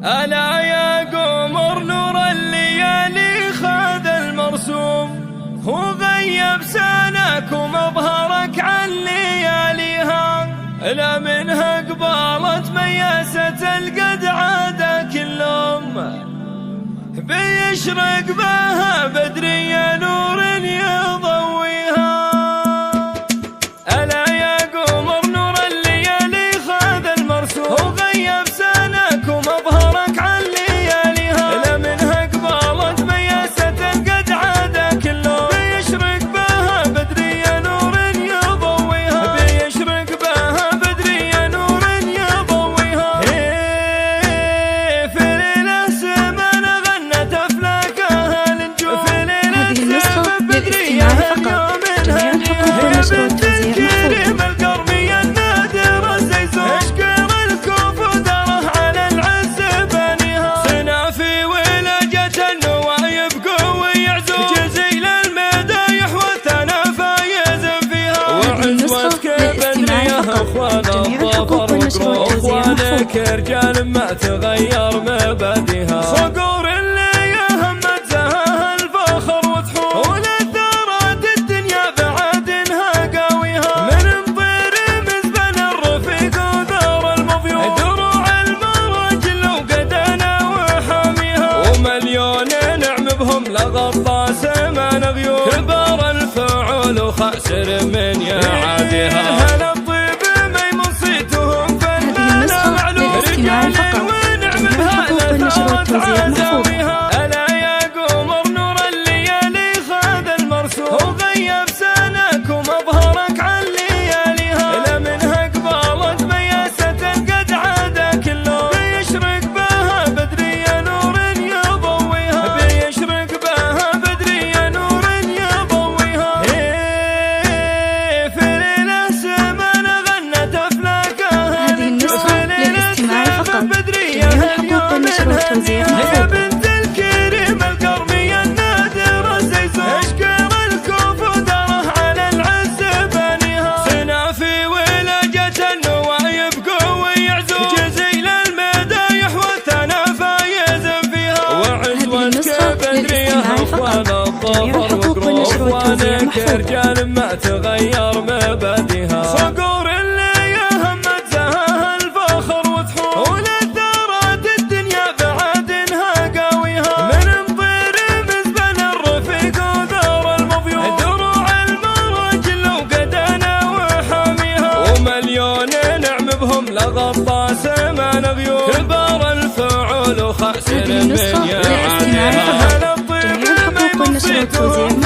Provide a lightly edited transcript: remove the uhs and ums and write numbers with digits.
ألا يا قمر نور الليالي خذ المرسوم، هو غيب سناك ومظهرك عن لياليها، لا منها قبالت مياسة القد عاد كلهم، بيشرق بها بدري نور يضويها. ألا يا قمر نور الليالي خذ المرسوم، هو غيب سناك ومظهرك عن لياليها، لا منها قبالت مياسة القد عاد كلهم، بيشرق بها بدري نور يضويها، بيشرق بها بدري نور يضويها. في ليلة سمن غنت أفلاكها النجوم، في ليلة سمن بدري اليوم هي بنت الكريم القرمي النادر الزيزون، اشكر الكوف ودره على العز بانيها، سنافي ولجة النوايب قوي يعزون، جزيل المدايح والثنا فايز فيها، وعزوتك بدريه اخوان الظفر وقروب، اخوانك رجال ما تغير مبادئها، صقور اللي يهمت زهاها الفخر وتحوم، وللثارات الدنيا بعدنها قاويها، من مطير مزبن الرفيق وثار المضيوف، دروع المراجل وقدنا وحاميها، ومليون نعم بهم لغطاس ما نغيوب، كبار الفعول وخاسر من يعاديها، هلا الطيب ميمون صيتهم فنان معلوم، رجال ونعم بها لثارت عزاويها. ألا يا قمر نور الليالي خذ المرسوم، هو غيب سناك ومظهرك عن لياليها، لا منها قبالت مياسة قد عاد كلهم، بيشرق بها بدري نور يضويها، بيشرق بها بدري نور يضويها. في ليلة سمن غنت أفلاكها النجوم، في ليلة سمن بدري اليوم هي بنت الكريم القرمي النادر الزيزون، اشكر الكوف ودره على العز بانيها، سنافي ولجة النوايب قوي يعزون، جزيل المدايح والثنا فايز فيها، وعزوتك بدريه اخوان الظفر وقروب، اخوانك رجال ما تغير مبادئها، صقور اللي يهمت زهاها الفخر وتحوم، وللثارات الدنيا بعدنها قاويها، من مطير مزبن الرفيق وثار المضيوف، دروع المراجل وقدنا وحاميها، ومليون نعم بهم لغطاس ما نغيوب، كبار الفعول وخاسر من يعاديها، هلا الطيب ميمون صيتهم